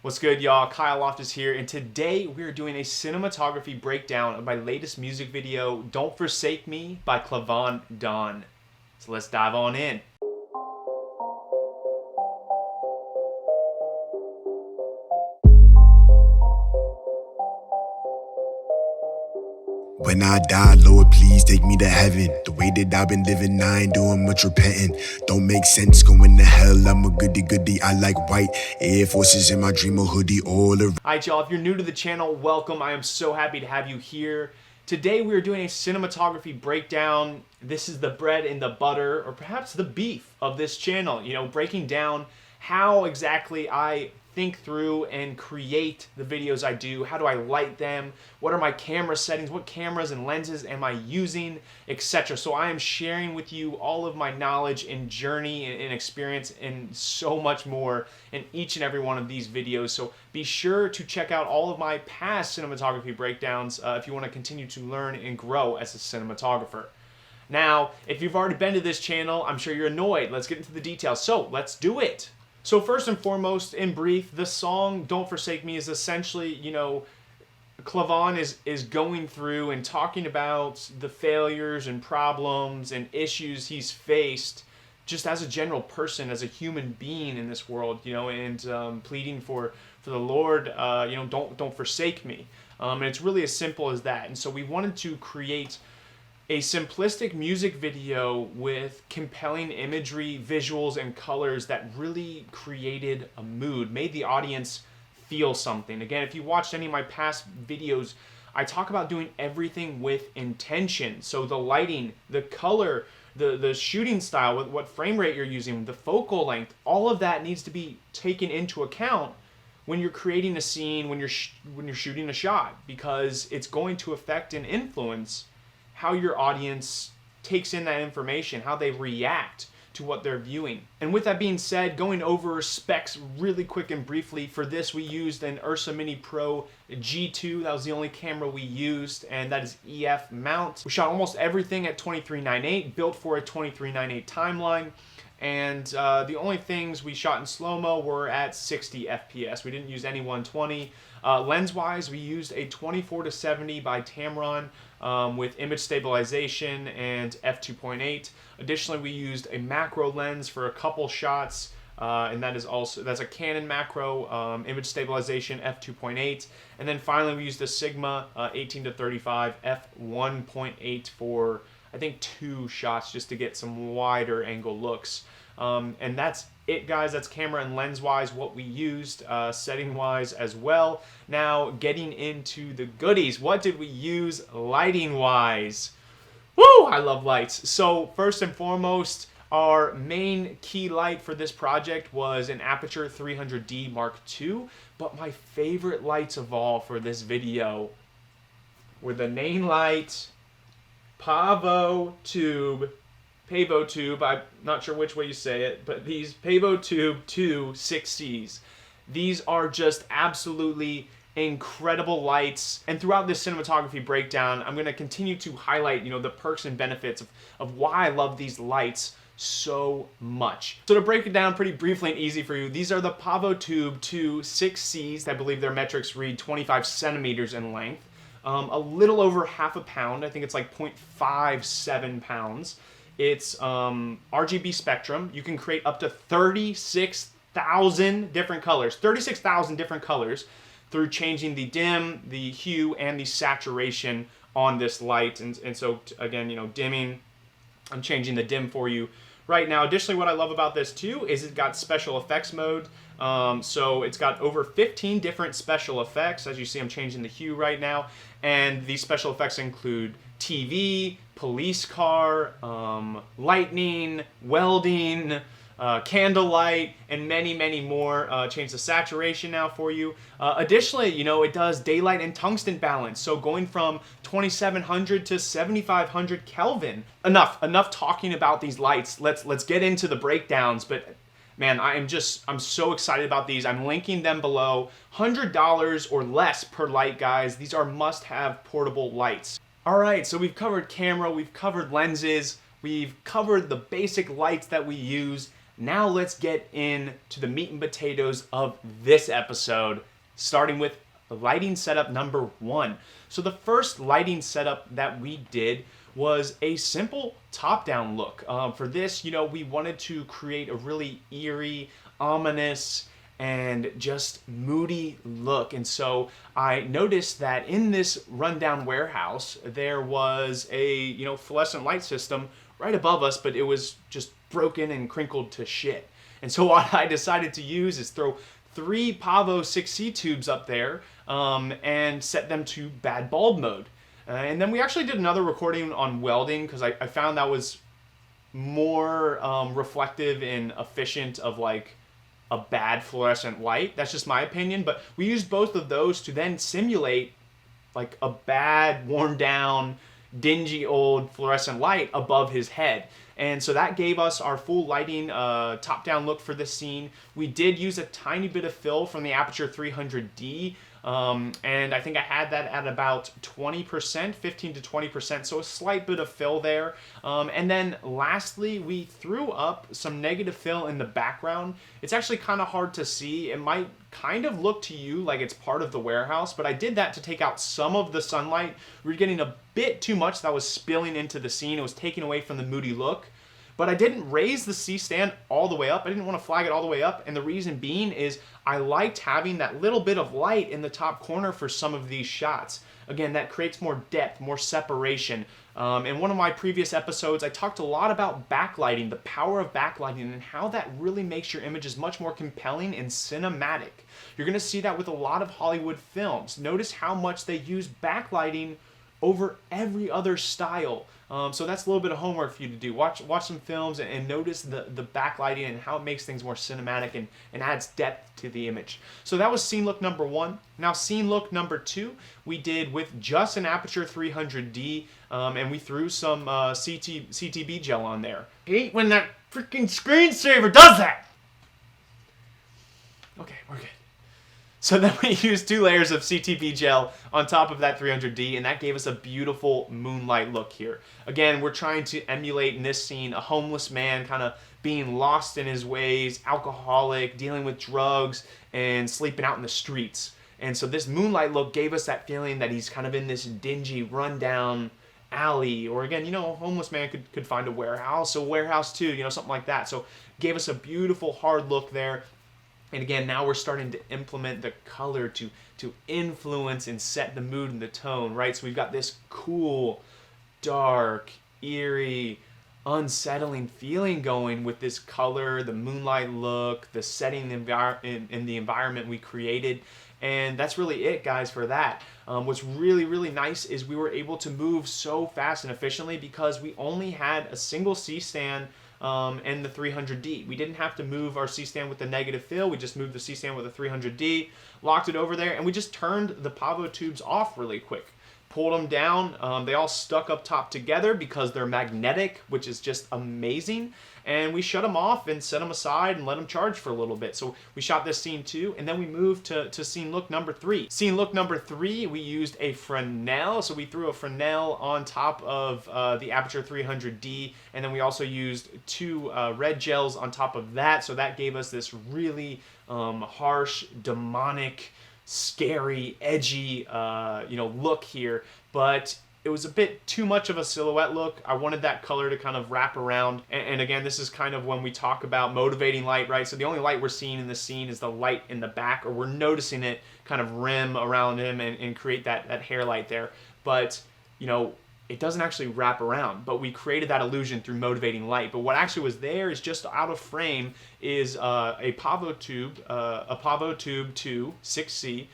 What's good, y'all? Kyle Loftus here, and today we're doing a cinematography breakdown of my latest music video, Don't Forsake Me by Clavon Don. So let's dive on in. When I die, Lord, please take me to heaven. The way that I've been living, I ain't doing much repenting. Don't make sense going to hell, I'm a goody. I like white Air Forces in my dreamer hoodie all around. Alright, y'all, if you're new to the channel, welcome. I am so happy to have you here. Today we are doing a cinematography breakdown. This is the bread and the butter, or perhaps the beef of this channel. You know, breaking down how exactly I think through and create the videos I do. How do I light them? What are my camera settings? What cameras and lenses am I using, etc. So I am sharing with you all of my knowledge and journey and experience and so much more in each and every one of these videos. So be sure to check out all of my past cinematography breakdowns if you want to continue to learn and grow as a cinematographer. Now, if you've already been to this channel, I'm sure you're annoyed. Let's get into the details. So let's do it. So first and foremost, in brief, the song Don't Forsake Me is essentially, you know, Clavon is going through and talking about the failures and problems and issues he's faced just as a general person, as a human being in this world, you know, and pleading for the Lord, you know, don't forsake me. And it's really as simple as that. And so we wanted to create a simplistic music video with compelling imagery, visuals, and colors that really created a mood, made the audience feel something. Again, if you watched any of my past videos, I talk about doing everything with intention. So the lighting, the color, the shooting style, what frame rate you're using, the focal length, all of that needs to be taken into account when you're creating a scene, when you're shooting a shot, because it's going to affect and influence how your audience takes in that information, how they react to what they're viewing. And with that being said, going over specs really quick and briefly, for this we used an Ursa Mini Pro G2. That was the only camera we used, and that is EF mount. We shot almost everything at 23:9:8, built for a 23:9:8 timeline. And the only things we shot in slow-mo were at 60 FPS. We didn't use any 120. Lens-wise, we used a 24-70 by Tamron with image stabilization and f2.8. Additionally, we used a macro lens for a couple shots, and that's a Canon macro, image stabilization f2.8. And then finally, we used a Sigma 18-35 f1.8 for, I think, 2 shots just to get some wider angle looks. And that's it, guys. That's camera and lens wise what we used, setting wise as well. Now getting into the goodies, what did we use lighting wise? Woo, I love lights. So first and foremost, our main key light for this project was an Aperture 300D Mark II, but my favorite lights of all for this video were the Nanlite Pavo Tube, I'm not sure which way you say it, but these Pavo Tube 2 6Cs. These are just absolutely incredible lights, and throughout this cinematography breakdown, I'm going to continue to highlight, you know, the perks and benefits of why I love these lights so much. So to break it down pretty briefly and easy for you, these are the Pavo Tube 2 6Cs. I believe their metrics read 25 centimeters in length. A little over half a pound. I think it's like 0.57 pounds. It's RGB spectrum. You can create up to 36,000 different colors. 36,000 different colors through changing the dim, the hue, and the saturation on this light. And so, again, you know, dimming, I'm changing the dim for you right now. Additionally, what I love about this too is it's got special effects mode. So it's got over 15 different special effects. As you see, I'm changing the hue right now. And these special effects include TV, police car, lightning, welding, candlelight, and many more. Change the saturation now for you. Additionally, you know, it does daylight and tungsten balance, so going from 2700 to 7500 Kelvin. Enough talking about these lights. Let's get into the breakdowns. But man, I'm so excited about these. I'm linking them below. $100 or less per light, guys. These are must-have portable lights. All right, so we've covered camera, we've covered lenses, we've covered the basic lights that we use. Now let's get into the meat and potatoes of this episode, starting with lighting setup number 1. So the first lighting setup that we did was a simple top-down look. For this, we wanted to create a really eerie, ominous, and just moody look. And so I noticed that in this rundown warehouse, there was a, fluorescent light system right above us, but it was just broken and crinkled to shit. And so what I decided to use is throw 3 Pavo 6C tubes up there and set them to bad bulb mode. And then we actually did another recording on welding because I found that was more reflective and efficient of like a bad fluorescent light. That's just my opinion, but we used both of those to then simulate like a bad, worn down, dingy old fluorescent light above his head. And so that gave us our full lighting top-down look for this scene. We did use a tiny bit of fill from the Aperture 300D, and I think I had that at about 20%, 15 to 20%, so a slight bit of fill there. And then lastly, we threw up some negative fill in the background. It's actually kind of hard to see. It might kind of look to you like it's part of the warehouse, but I did that to take out some of the sunlight. We were getting a bit too much that was spilling into the scene. It was taking away from the moody look. But I didn't raise the C-stand all the way up. I didn't want to flag it all the way up. And the reason being is I liked having that little bit of light in the top corner for some of these shots. Again, that creates more depth, more separation. In one of my previous episodes, I talked a lot about backlighting, the power of backlighting, and how that really makes your images much more compelling and cinematic. You're going to see that with a lot of Hollywood films. Notice how much they use backlighting over every other style. So that's a little bit of homework for you to do. Watch some films and notice the backlighting and how it makes things more cinematic and adds depth to the image. So that was scene look number 1. Now scene look number 2, we did with just an Aperture 300D, and we threw some CTB gel on there. I hate when that freaking screensaver does that! Okay, we're good. So then we used 2 layers of CTB gel on top of that 300D, and that gave us a beautiful moonlight look here. Again, we're trying to emulate in this scene a homeless man kind of being lost in his ways, alcoholic, dealing with drugs, and sleeping out in the streets. And so this moonlight look gave us that feeling that he's kind of in this dingy, rundown alley, or again, a homeless man could find a warehouse too, something like that. So gave us a beautiful hard look there. And again, now we're starting to implement the color to influence and set the mood and the tone, right? So we've got this cool, dark, eerie, unsettling feeling going with this color, the moonlight look, the setting in the environment we created. And that's really it, guys, for that. What's really, really nice is we were able to move so fast and efficiently because we only had a single C-stand and the 300D. We didn't have to move our C-stand with the negative fill. We just moved the C-stand with the 300D, locked it over there, and we just turned the Pavo tubes off really quick. Pulled them down. They all stuck up top together because they're magnetic, which is just amazing. And we shut them off and set them aside and let them charge for a little bit. So we shot this scene 2, and then we moved to scene look number 3. Scene look number 3, we used a Fresnel. So we threw a Fresnel on top of the Aperture 300D, and then we also used 2 red gels on top of that. So that gave us this really harsh, demonic, scary, edgy, look here, but it was a bit too much of a silhouette look. I wanted that color to kind of wrap around, and again, this is kind of when we talk about motivating light, right? So the only light we're seeing in the scene is the light in the back, or we're noticing it kind of rim around him and create that hair light there, but it doesn't actually wrap around, but we created that illusion through motivating light. But what actually was there is just out of frame is a Pavo tube 2 6C.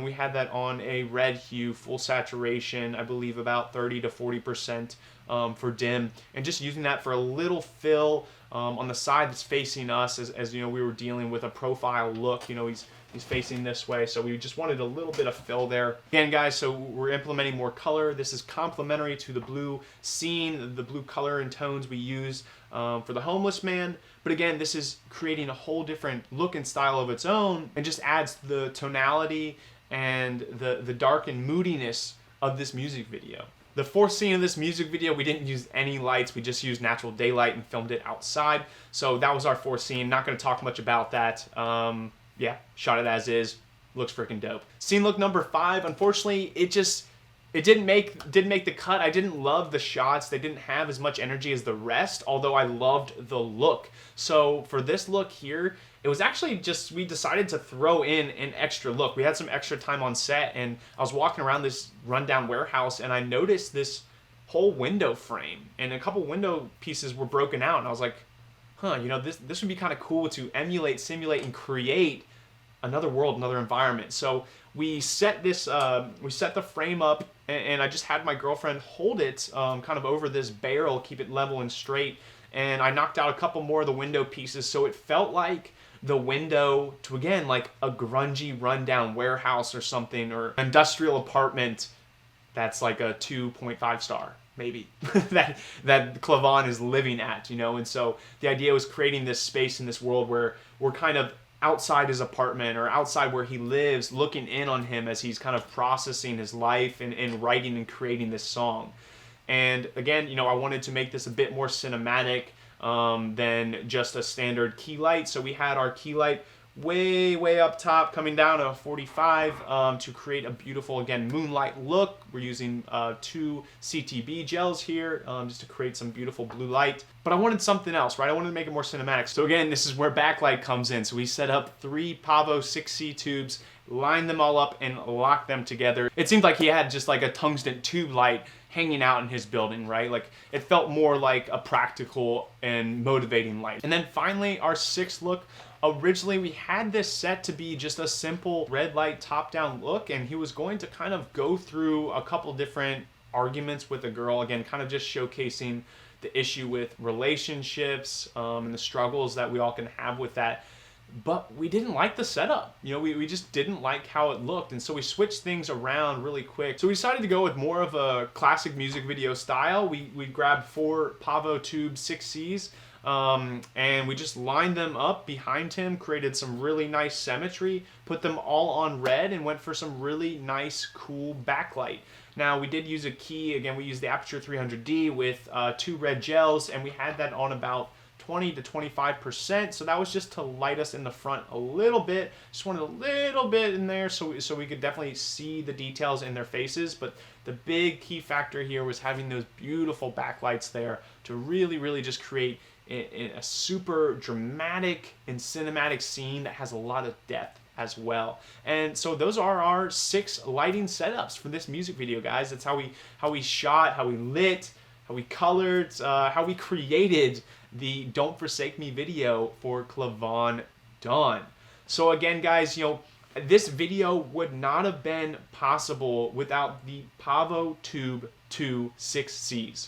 We had that on a red hue, full saturation, I believe about 30 to 40% for dim, and just using that for a little fill on the side that's facing us, as we were dealing with a profile look. He's facing this way, so we just wanted a little bit of fill there. Again, guys, so we're implementing more color. This is complementary to the blue scene, the blue color and tones we use for the homeless man. But again, this is creating a whole different look and style of its own, and just adds the tonality and the dark and moodiness of this music video. The fourth scene of this music video, we didn't use any lights. We just used natural daylight and filmed it outside. So that was our fourth scene. Not going to talk much about that. Yeah, shot it as is. Looks freaking dope. Scene look number 5. Unfortunately, it didn't make the cut. I didn't love the shots. They didn't have as much energy as the rest, although I loved the look. So for this look here, it was actually just, we decided to throw in an extra look. We had some extra time on set, and I was walking around this rundown warehouse, and I noticed this whole window frame, and a couple window pieces were broken out, and I was like, huh, you know, this would be kind of cool to emulate, simulate, and create another world, another environment. So we set this, we set the frame up, and I just had my girlfriend hold it kind of over this barrel, keep it level and straight, and I knocked out a couple more of the window pieces, so it felt like the window to, again, like a grungy rundown warehouse or something, or industrial apartment that's like a 2.5 star maybe that Clavon is living at, you know. And so the idea was creating this space in this world where we're kind of outside his apartment or outside where he lives, looking in on him as he's kind of processing his life and writing and creating this song. And again, you know, I wanted to make this a bit more cinematic than just a standard key light. So we had our key light way up top, coming down to 45 to create a beautiful, again, moonlight look. We're using 2 CTB gels here just to create some beautiful blue light. But I wanted something else, right? I wanted to make it more cinematic. So again, this is where backlight comes in. So we set up 3 Pavo 6C tubes, lined them all up, and locked them together. It seemed like he had just like a tungsten tube light hanging out in his building, right? Like it felt more like a practical and motivating light. And then finally, our 6th look. Originally, we had this set to be just a simple red light top-down look, and he was going to kind of go through a couple different arguments with a girl, again, kind of just showcasing the issue with relationships and the struggles that we all can have with that. But we didn't like the setup. You know, we just didn't like how it looked, and so we switched things around really quick. So we decided to go with more of a classic music video style. We grabbed 4 Pavo Tube 6Cs, and we just lined them up behind him, created some really nice symmetry, put them all on red, and went for some really nice, cool backlight. Now, we did use a key. Again, we used the Aperture 300D with 2 red gels, and we had that on about 20 to 25%, so that was just to light us in the front a little bit. Just wanted a little bit in there so we could definitely see the details in their faces. But the big key factor here was having those beautiful backlights there to really just create a super dramatic and cinematic scene that has a lot of depth as well. And so those are our 6 lighting setups for this music video, guys. That's how we shot, how we lit, how we colored, how we created the Don't Forsake Me video for Clavon Dawn. So again, guys, you know, this video would not have been possible without the Pavo Tube 2 6Cs.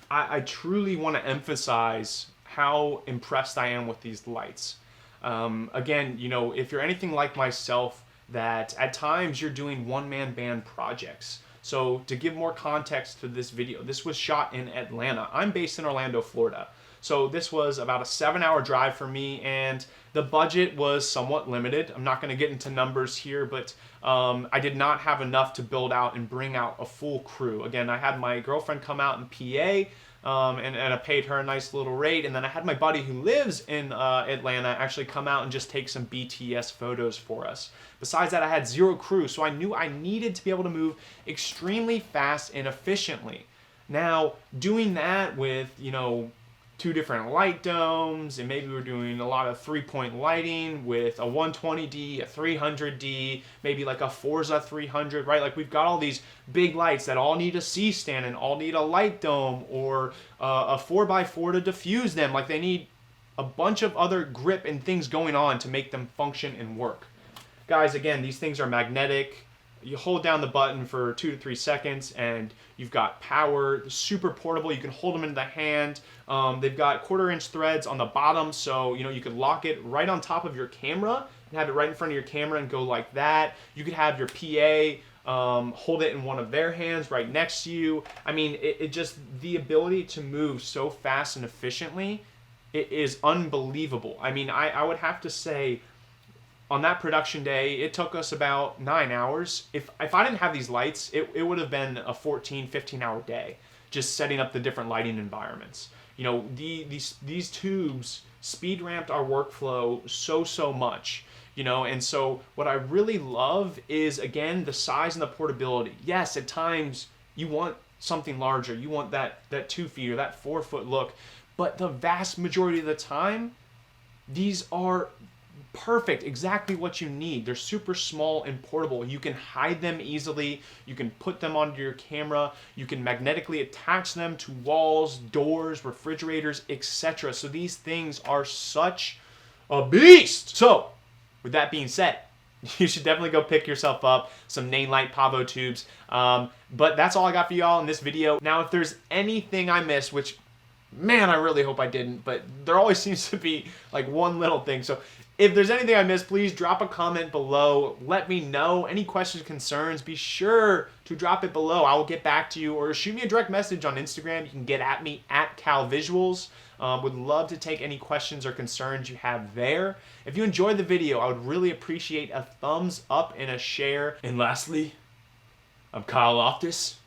I truly want to emphasize how impressed I am with these lights. Again, you know, if you're anything like myself, that at times you're doing one-man band projects. So to give more context to this video, this was shot in Atlanta. I'm based in Orlando, Florida. So this was about a 7-hour drive for me, and the budget was somewhat limited. I'm not going to get into numbers here, but I did not have enough to build out and bring out a full crew. Again, I had my girlfriend come out in PA, and I paid her a nice little rate, and then I had my buddy who lives in Atlanta actually come out and just take some BTS photos for us. Besides that, I had 0 crew, so I knew I needed to be able to move extremely fast and efficiently. Now, doing that with, you know, 2 different light domes, and maybe we're doing a lot of 3-point lighting with a 120D, a 300D, maybe like a Forza 300, right? Like we've got all these big lights that all need a C-stand and all need a light dome or a 4x4 to diffuse them. Like they need a bunch of other grip and things going on to make them function and work. Guys, again, these things are magnetic. You hold down the button for 2 to 3 seconds and you've got power, super portable. You can hold them in the hand. They've got 1/4-inch threads on the bottom, so you know you could lock it right on top of your camera and have it right in front of your camera and go like that. You could have your PA hold it in one of their hands right next to you. I mean, it just, the ability to move so fast and efficiently, it is unbelievable. I mean, I would have to say, on that production day, it took us about 9 hours. If I didn't have these lights, it would have been a 14, 15-hour day just setting up the different lighting environments. You know, these tubes speed ramped our workflow so much. You know, and so what I really love is, again, the size and the portability. Yes, at times you want something larger. You want that 2 feet or that 4 foot look. But the vast majority of the time, these are perfect, exactly what you need. They're super small and portable. You can hide them easily. You can put them onto your camera. You can magnetically attach them to walls, doors, refrigerators, etc. So these things are such a beast. So, with that being said, you should definitely go pick yourself up some Nanlite Pavo tubes. But that's all I got for y'all in this video. Now, if there's anything I missed, which, man, I really hope I didn't, but there always seems to be like one little thing. So if there's anything I missed, please drop a comment below. Let me know. Any questions, concerns, be sure to drop it below. I will get back to you, or shoot me a direct message on Instagram. You can get at me at CalVisuals. Would love to take any questions or concerns you have there. If you enjoyed the video, I would really appreciate a thumbs up and a share. And lastly, I'm Kyle Loftus,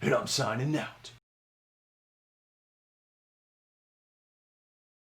and I'm signing out.